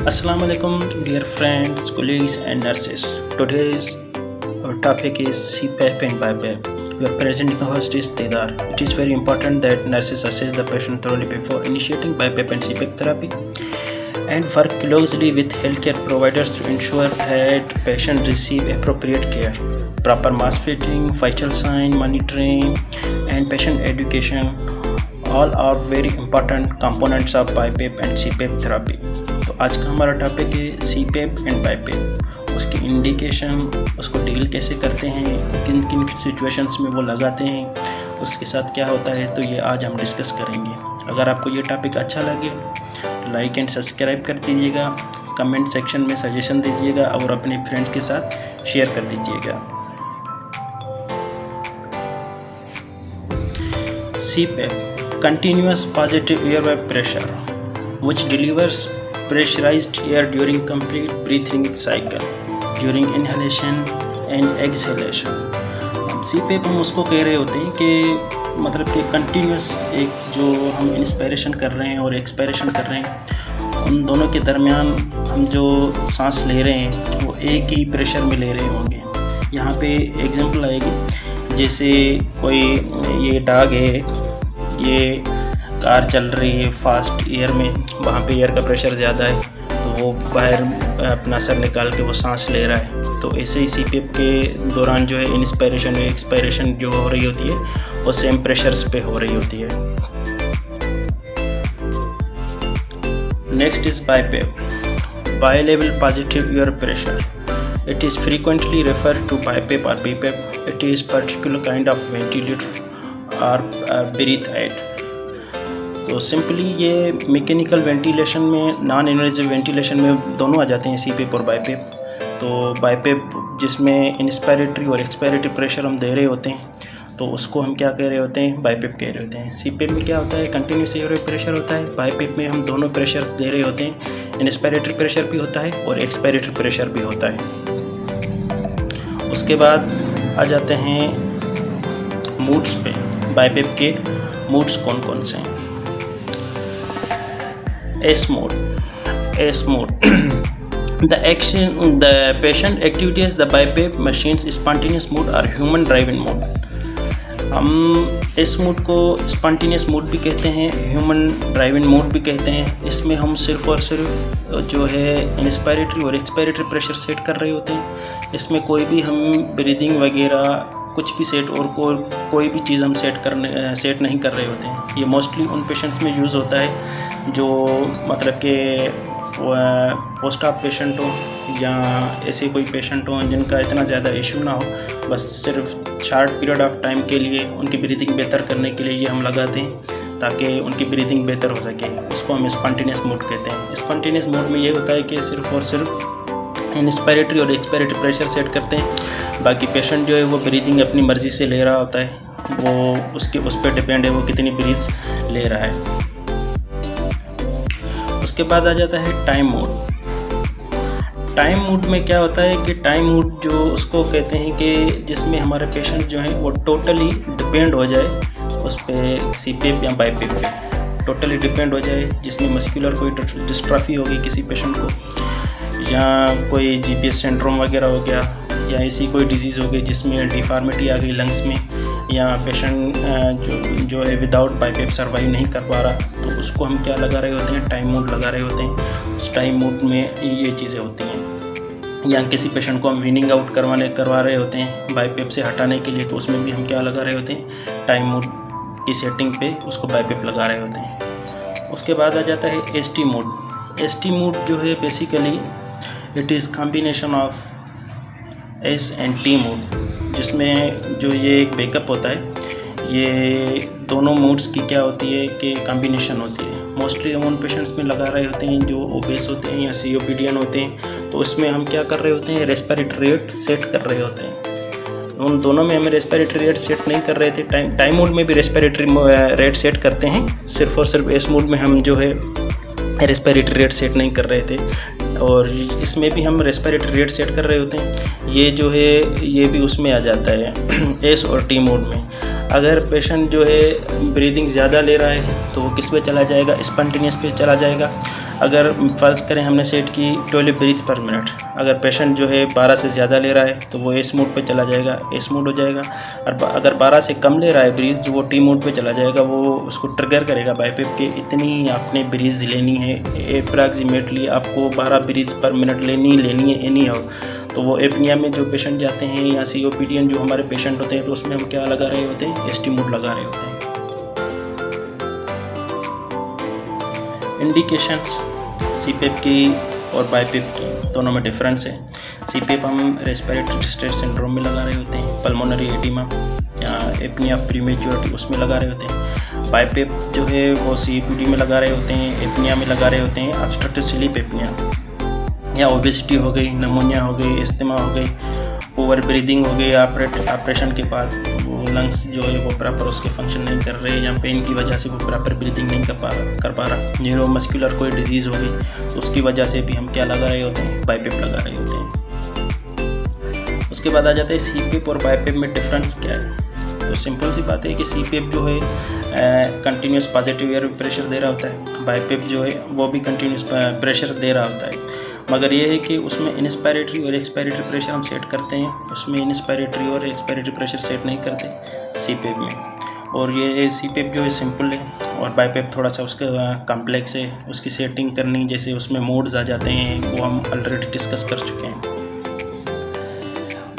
Assalamu alaikum dear friends, colleagues and nurses. Today's our topic is CPAP and BiPAP. Your presenting host is Tedar. It is very important that nurses assess the patient thoroughly before initiating BiPAP and CPAP therapy and work closely with healthcare providers to ensure that patients receive appropriate care. Proper mask fitting, vital sign monitoring and patient education all are very important components of BiPAP and CPAP therapy. तो आज का हमारा topic है CPAP and BiPAP, उसकी indication, उसको deal कैसे करते हैं, किन किन सिचुएशंस में वो लगाते हैं, उसके साथ क्या होता है, तो ये आज हम डिस्कस करेंगे। अगर आपको ये टॉपिक अच्छा लगे लाइक एंड सब्सक्राइब कर दीजिएगा, कमेंट सेक्शन में सजेशन दीजिएगा और अपने फ्रेंड्स के साथ शेयर कर दीजिएगा। CPAP, continuous positive airway pressure, which delivers pressurized air during complete breathing cycle, during inhalation and exhalation. CPAP हम उसको कह रहे होते हैं कि मतलब कि कंटिन्यूस एक जो हम इंस्पायरेशन कर रहे हैं और एक्सपायरेशन कर रहे हैं, उन दोनों के दरमियान हम जो सांस ले रहे हैं वो एक ही प्रेशर में ले रहे होंगे। यहाँ पे एग्जांपल आएगी, जैसे कोई ये डॉग है, ये कार चल रही है फास्ट एयर में, वहाँ पे एयर का प्रेशर ज़्यादा है तो वो बाहर अपना सर निकाल के वो सांस ले रहा है। तो ऐसे ही CPAP के दौरान जो है इंस्पायरेशन और एक्सपायरेशन जो हो रही होती है वो सेम प्रेशर्स पे हो रही होती है। Next is BiPAP, bilevel positive air pressure. It is frequently referred to BiPAP or BiPAP. It is particular kind of ventilator और ब्रीथ एड। तो सिंपली ये मैकेनिकल वेंटिलेशन में, नॉन इन्वेजिव वेंटिलेशन में दोनों आ जाते हैं CPAP और BiPAP। तो BiPAP जिसमें इंस्पायरेटरी और एक्सपायरेटरी प्रेशर हम दे रहे होते हैं तो उसको हम क्या कह रहे होते हैं, BiPAP कह रहे होते हैं। CPAP में क्या होता है, कंटिन्यूस एयर प्रेशर होता है। BiPAP में हम दोनों प्रेशर्स दे रहे होते हैं, इंस्पायरेटरी प्रेशर भी होता है और एक्सपायरेटरी प्रेशर भी होता है। उसके बाद आ जाते हैं मूड्स पे। BiPAP के मूड्स कौन कौन से हैं? S mode. The patient activities the BiPAP machines spontaneous mode or human driven mode. हम इस मोड को स्पॉन्टेनियस मोड भी कहते हैं, ह्यूमन ड्राइवन मोड भी कहते हैं। इसमें हम सिर्फ और सिर्फ जो है इंस्पायरेटरी और एक्सपायरेटरी प्रेशर सेट कर रहे होते हैं। इसमें कोई भी हम ब्रीदिंग वगैरह कुछ भी सेट और कोई भी चीज़ हम सेट नहीं कर रहे होते हैं। ये मोस्टली उन पेशेंट्स में यूज़ होता है जो मतलब कि पोस्ट ऑप पेशेंट हो या ऐसे कोई पेशेंट हो जिनका इतना ज़्यादा इशू ना हो, बस सिर्फ शॉर्ट पीरियड ऑफ टाइम के लिए उनकी ब्रीदिंग बेहतर करने के लिए ये हम लगाते हैं ताकि उनकी ब्रीदिंग बेहतर हो सके। उसको हम स्पॉन्टेनियस मोड कहते हैं। स्पॉन्टेनियस मोड में ये होता है कि सिर्फ और सिर्फ इंस्पायरेटरी और एक्सपायरेटरी प्रेशर सेट करते हैं, बाकी पेशेंट जो है वो ब्रीदिंग अपनी मर्ज़ी से ले रहा होता है, वो उस पर डिपेंड है वो कितनी ब्रीथ्स ले रहा है। उसके बाद आ जाता है टाइम मोड। टाइम मोड में क्या होता है कि टाइम मोड जो उसको कहते हैं कि जिसमें हमारे पेशेंट जो हैं वो टोटली डिपेंड हो जाए उस पर CPAP या BiPAP पे टोटली डिपेंड हो जाए, जिसमें मस्कुलर कोई डिस्ट्रॉफी होगी किसी पेशेंट को या कोई GPS सिंड्रोम वगैरह हो गया या ऐसी कोई डिजीज़ हो गई जिसमें डिफॉर्मिटी आ गई लंग्स में, या पेशेंट जो है विदाउट BiPAP सर्वाइव नहीं कर पा रहा, तो उसको हम क्या लगा रहे होते हैं, टाइम मोड लगा रहे होते हैं। उस टाइम मोड में ये चीज़ें होती हैं। या किसी पेशेंट को हम वीनिंग आउट करवा रहे होते हैं BiPAP से हटाने के लिए, तो उसमें भी हम क्या लगा रहे होते हैं, टाइम मोड की सेटिंग पे उसको BiPAP लगा रहे होते हैं। उसके बाद आ जाता है ST मोड। ST मोड जो है basically it is combination of S and T mode, जिसमें जो ये एक बैकअप होता है, ये दोनों मोड्स की क्या होती है कि कॉम्बिनेशन होती है। मोस्टली हम उन पेशेंट्स में लगा रहे होते हैं जो ओबेस होते हैं या COPDN होते हैं, तो उसमें हम क्या कर रहे होते हैं, रेस्पिरेटरी रेट सेट कर रहे होते हैं। उन दोनों में हमें रेस्पिरेटरी रेट सेट नहीं कर रहे थे। टाइम मोड में भी रेस्पिरेटरी रेट सेट करते हैं, सिर्फ और सिर्फ S मोड में हम जो है रेस्पिरेटरी रेट सेट नहीं कर रहे थे, और इसमें भी हम रेस्पिरेटरी रेट सेट कर रहे होते हैं। ये जो है ये भी उसमें आ जाता है S और T मोड में। अगर पेशेंट जो है ब्रीदिंग ज़्यादा ले रहा है तो वो किस पे चला जाएगा, स्पॉन्टेनियस पे चला जाएगा। अगर फ़र्ज़ करें हमने सेट की 12 ब्रीथ पर मिनट, अगर पेशेंट जो है 12 से ज़्यादा ले रहा है तो वो एस मोड पे चला जाएगा, एस मोड हो जाएगा। और अगर 12 से कम ले रहा है ब्रीथ, जो वो टी मोड पे चला जाएगा, वो उसको ट्रिगर करेगा बाईपेप के इतनी आपने ब्रीथ लेनी है, अप्रॉक्सीमेटली आपको 12 ब्रीथ पर मिनट लेनी है एनी हाउ। तो वो एपनिया में जो पेशेंट जाते हैं या COPD जो हमारे पेशेंट होते हैं, तो उसमें हम क्या लगा रहे होते हैं, ST मोड लगा रहे होते हैं। इंडिकेशंस CPAP की और बाईपेप की दोनों में डिफरेंस है। CPAP हम रेस्पिरेटरी डिस्ट्रेस सिंड्रोम में लगा रहे होते हैं, पल्मोनरी एडिमा या एपनिया प्रीमेच्योरिटी उसमें लगा रहे होते हैं। बाईपेप जो है वो COPD में लगा रहे होते हैं, एपनिया में लगा रहे होते हैं, ऑब्स्ट्रक्टिव स्लीप एपनिया या ओबेसिटी हो गई, निमोनिया हो गई, इस्तेमा हो गई, ओवर ब्रीदिंग हो गई, ऑपरेशन के बाद वो लंग्स जो है वो प्रॉपर उसके फंक्शन नहीं कर रहे, या पेन की वजह से वो प्रॉपर ब्रीदिंग नहीं कर पा रहा, न्यूरोमस्कुलर कोई डिजीज़ हो गई, तो उसकी वजह से भी हम क्या लगा रहे होते हैं, बाईपेप लगा रहे होते हैं। उसके बाद आ जाता है CPAP और बाईपेप में डिफरेंस क्या है। तो सिंपल सी बात है कि CPAP जो है कंटिन्यूस पॉजिटिव एयर प्रेशर दे रहा होता है, बाईपेप जो है वो भी कंटिन्यूस प्रेशर दे रहा होता है, मगर ये है कि उसमें इंस्पायरेटरी और एक्सपायरेटरी प्रेशर हम सेट करते हैं, उसमें इंस्पायरेटरी और एक्सपायरेटरी प्रेशर सेट नहीं करते CPAP में। और ये CPAP जो है सिंपल है और बाईपेप थोड़ा सा उसका कॉम्प्लेक्स है, उसकी सेटिंग करनी, जैसे उसमें मोड्स आ जाते हैं, वो हम ऑलरेडी डिस्कस कर चुके हैं।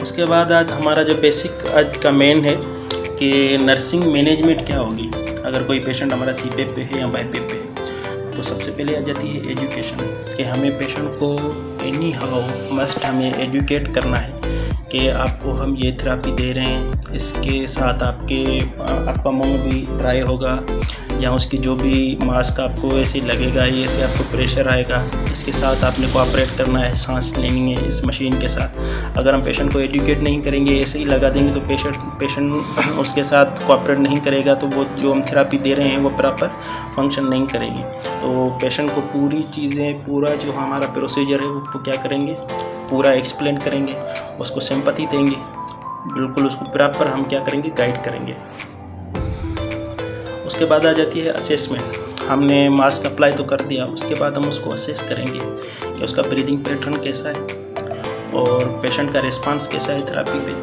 उसके बाद आज हमारा जो बेसिक आज का मेन है कि नर्सिंग मैनेजमेंट क्या होगी अगर कोई पेशेंट हमारा CPAP पे है या बाईपेप पे है। तो सबसे पहले आ जाती है एजुकेशन, कि हमें पेशेंट को एनी हाउ मस्ट हमें एजुकेट करना है कि आपको हम ये थेरापी दे रहे हैं, इसके साथ आपका मुंह भी ड्राई होगा, या उसकी जो भी मास्क आपको ऐसे लगेगा, ये से आपको प्रेशर आएगा, इसके साथ आपने कोऑपरेट करना है, सांस लेनी है इस मशीन के साथ। अगर हम पेशेंट को एजुकेट नहीं करेंगे, ऐसे ही लगा देंगे, तो पेशेंट उसके साथ कोऑपरेट नहीं करेगा, तो वो जो हम थेरापी दे रहे हैं वो प्रॉपर फंक्शन नहीं करेगी। तो पेशेंट को पूरी चीज़ें, पूरा जो हमारा प्रोसीजर है वो क्या करेंगे, पूरा एक्सप्लेन करेंगे, उसको सिंपैथी देंगे, बिल्कुल उसको प्रॉपर हम क्या करेंगे, गाइड करेंगे। उसके बाद आ जाती है असेसमेंट। हमने मास्क अप्लाई तो कर दिया, उसके बाद हम उसको असेस करेंगे कि उसका ब्रीदिंग पैटर्न कैसा है और पेशेंट का रिस्पांस कैसा है थेरापी पे,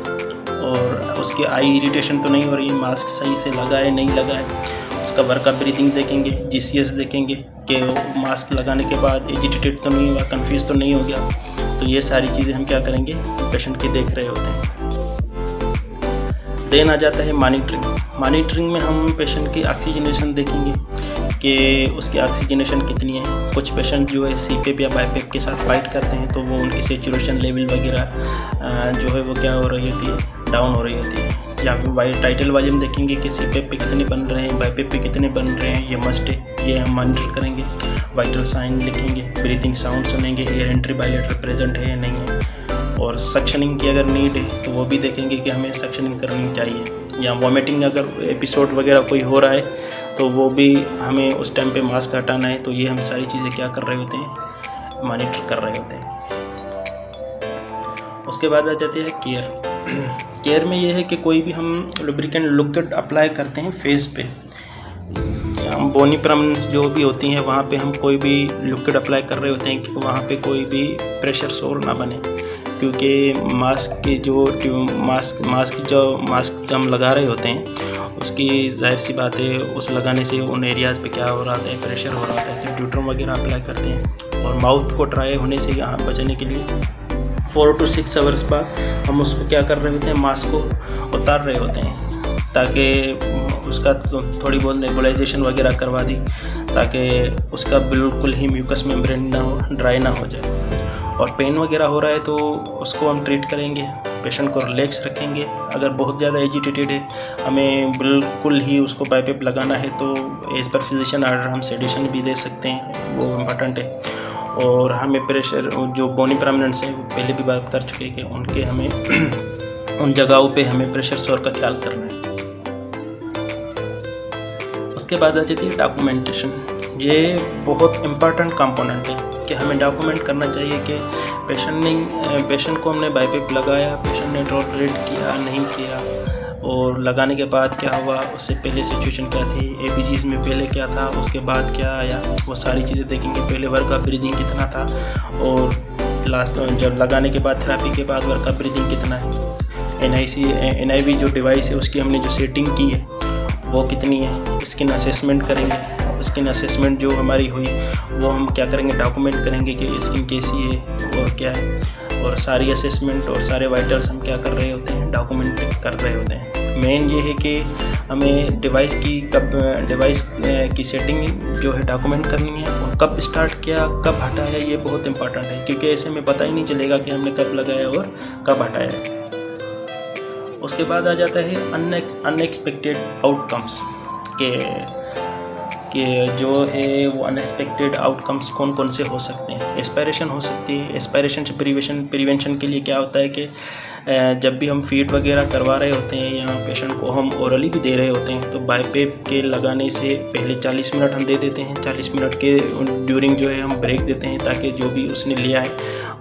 और उसकी आई इरिटेशन तो नहीं हो रही है, मास्क सही से लगा है नहीं लगा है। उसका वर्क अप ब्रीदिंग देखेंगे, GCS देखेंगे कि मास्क लगाने के बाद एजिटेटेड तो नहीं हुआ, कन्फ्यूज तो नहीं हो गया। तो ये सारी चीज़ें हम क्या करेंगे, पेशेंट की देख रहे होते हैं। देन आ जाता है मॉनिटरिंग में हम पेशेंट की ऑक्सीजनेशन देखेंगे कि उसकी ऑक्सीजनेशन कितनी है। कुछ पेशेंट जो है CPAP या बाईपेप के साथ फाइट करते हैं, तो वो उनकी सैचुरेशन लेवल वगैरह जो है वो क्या हो रही होती है, डाउन हो रही होती है। या फिर टाइटल वॉल्यूम देखेंगे कि CPAP पे कितने बन रहे हैं, बाईपेप पे कितने बन रहे हैं, ये मस्ट है, ये हम मॉनिटर करेंगे। वाइटल साइन लिखेंगे, ब्रीथिंग साउंड सुनेंगे, एयर एंट्री बायलेटरल प्रेजेंट है या नहीं है। और सक्शनिंग की अगर नीड है तो वो भी देखेंगे कि हमें सक्शनिंग करनी चाहिए, या वॉमिटिंग अगर एपिसोड वगैरह कोई हो रहा है तो वो भी हमें उस टाइम पे मास्क हटाना है। तो ये हम सारी चीज़ें क्या कर रहे होते हैं, मॉनिटर कर रहे होते हैं। उसके बाद आ जाती है केयर में ये है कि कोई भी हम लुब्रिकेंट लिक्विड अप्लाई करते हैं फेस पे, हम बोनी प्रॉमिनेंस जो भी होती हैं वहाँ पे हम कोई भी लिक्विड अप्लाई कर रहे होते हैं कि वहाँ पे कोई भी प्रेशर सोर ना बने, क्योंकि मास्क जो हम लगा रहे होते हैं उसकी जाहिर सी बात है उस लगाने से उन एरियाज़ पे क्या हो रहा है, प्रेशर हो रहा है। तो ड्यूट्रम वगैरह अप्लाई करते हैं, और माउथ को ड्राई होने से यहाँ बचाने के लिए 4 to 6 आवर्स बाद हम उसको क्या कर रहे होते हैं, मास्क को उतार रहे होते हैं, ताकि उसका थोड़ी बहुत नेबुलाइजेशन वगैरह करवा दी, ताकि उसका बिल्कुल ही म्यूकस मेम्ब्रेन ना हो, ड्राई ना हो जाए। और पेन वगैरह हो रहा है तो उसको हम ट्रीट करेंगे, पेशेंट को रिलैक्स रखेंगे। अगर बहुत ज़्यादा एजिटेटेड है, हमें बिल्कुल ही उसको बाईपेप लगाना है, तो एज पर फिजिशियन ऑर्डर हम सेडेशन भी दे सकते हैं, वो इम्पोर्टेंट है। और हमें प्रेशर जो बोनी प्रॉमिनेंट्स है, वो पहले भी बात कर चुके हैं कि उनके हमें उन जगहों पे हमें प्रेशर सोर का ख्याल करना है। उसके बाद आ जाती है डॉक्यूमेंटेशन। ये बहुत इम्पॉर्टेंट कंपोनेंट है कि हमें डॉक्यूमेंट करना चाहिए कि पेशेंट को हमने बाईपेप लगाया, पेशेंट ने ड्रॉप रेट किया नहीं किया, और लगाने के बाद क्या हुआ, उससे पहले सिचुएशन क्या थी, ABGs में पहले क्या था, उसके बाद क्या आया, वो सारी चीज़ें देखेंगे। पहले वर्क ऑफ ब्रीदिंग कितना था और लास्ट जब लगाने के बाद थेरेपी के बाद वर्क ऑफ ब्रीदिंग कितना है। NIV जो डिवाइस है उसकी हमने जो सेटिंग की है वो कितनी है। स्किन असेसमेंट करेंगे, स्किन असेसमेंट जो हमारी हुई वो हम क्या करेंगे, डॉक्यूमेंट करेंगे कि स्किन कैसी है और क्या है, और सारी असेसमेंट और सारे वाइटल्स हम क्या कर रहे होते हैं, डॉक्यूमेंट कर रहे होते हैं। मेन ये है कि हमें डिवाइस की सेटिंग जो है डॉक्यूमेंट करनी है, और कब स्टार्ट किया कब हटाया ये बहुत इंपॉर्टेंट है, क्योंकि ऐसे में पता ही नहीं चलेगा कि हमने कब लगाया और कब हटाया। उसके बाद आ जाता है अनएक्सपेक्टेड आउटकम्स के जो है वो अनएक्सपेक्टेड आउटकम्स कौन कौन से हो सकते हैं। एस्पायरेशन हो सकती है। एस्पायरेशन से प्रिवेंशन के लिए क्या होता है कि जब भी हम फीड वगैरह करवा रहे होते हैं या पेशेंट को हम ओरली भी दे रहे होते हैं, तो बाईपेप के लगाने से पहले 40 मिनट हम दे देते हैं। 40 मिनट के ड्यूरिंग जो है हम ब्रेक देते हैं ताकि जो भी उसने लिया है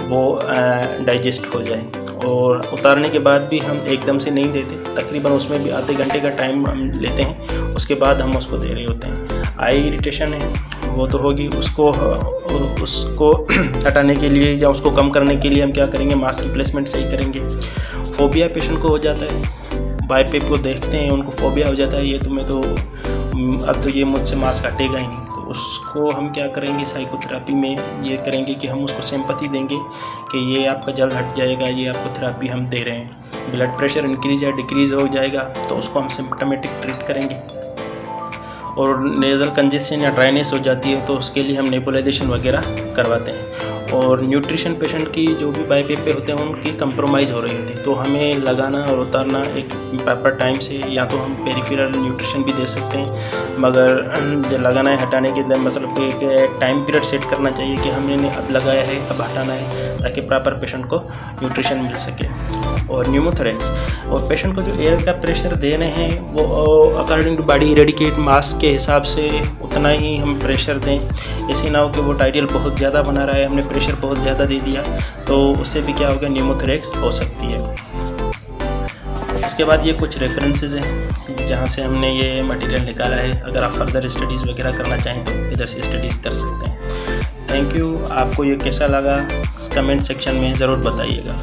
वो डाइजेस्ट हो जाए। और उतारने के बाद भी हम एकदम से नहीं देते, तकरीबन उसमें भी आधे घंटे का टाइम हम लेते हैं, उसके बाद हम उसको दे रहे होते हैं। आई इरिटेशन है वो तो होगी, उसको हटाने के लिए या उसको कम करने के लिए हम क्या करेंगे, मास्क की प्लेसमेंट सही करेंगे। फोबिया पेशेंट को हो जाता है, बाईपेप को देखते हैं उनको फोबिया हो जाता है, ये तुम्हें तो अब तो ये मुझसे मास्क हटेगा ही नहीं, तो उसको हम क्या करेंगे, साइकोथेरेपी में ये करेंगे कि हम उसको सिंपैथी देंगे कि ये आपका जल्द हट जाएगा, ये आपको थेरेपी हम दे रहे हैं। ब्लड प्रेशर इंक्रीज या डिक्रीज़ हो जाएगा तो उसको हम सिम्पटोमेटिक ट्रीट करेंगे। और नेज़ल कंजेशन या ड्राइनेस हो जाती है तो उसके लिए हम नेबुलाइजेशन वगैरह करवाते हैं। और न्यूट्रिशन पेशेंट की जो भी बाईपेप पे होते हैं उनकी कंप्रोमाइज़ हो रही होती है, तो हमें लगाना और उतारना एक प्रॉपर टाइम से, या तो हम पेरिफेरल न्यूट्रिशन भी दे सकते हैं, मगर लगाना है हटाने के दिन मतलब एक टाइम पीरियड सेट करना चाहिए कि हमने अब लगाया है अब हटाना है, ताकि प्रॉपर पेशेंट को न्यूट्रिशन मिल सके। और न्यूमोथोरेक्स, और पेशेंट को जो एयर का प्रेशर दे रहे हैं वो अकॉर्डिंग टू बॉडी इरेडिकेट मास के हिसाब से उतना ही हम प्रेशर दें। ऐसे ना हो कि वो टाइडियल बहुत ज़्यादा बना रहा है, हमने प्रेशर बहुत ज़्यादा दे दिया, तो उससे भी क्या होगा, न्यूमोथोरेक्स हो सकती है। उसके बाद ये कुछ रेफरेंसेस हैं जहाँ से हमने ये मटेरियल निकाला है। अगर आप फर्दर स्टडीज़ वगैरह करना चाहें तो इधर से स्टडीज़ कर सकते हैं। Thank you. आपको ये कैसा लगा कमेंट सेक्शन में ज़रूर बताइएगा।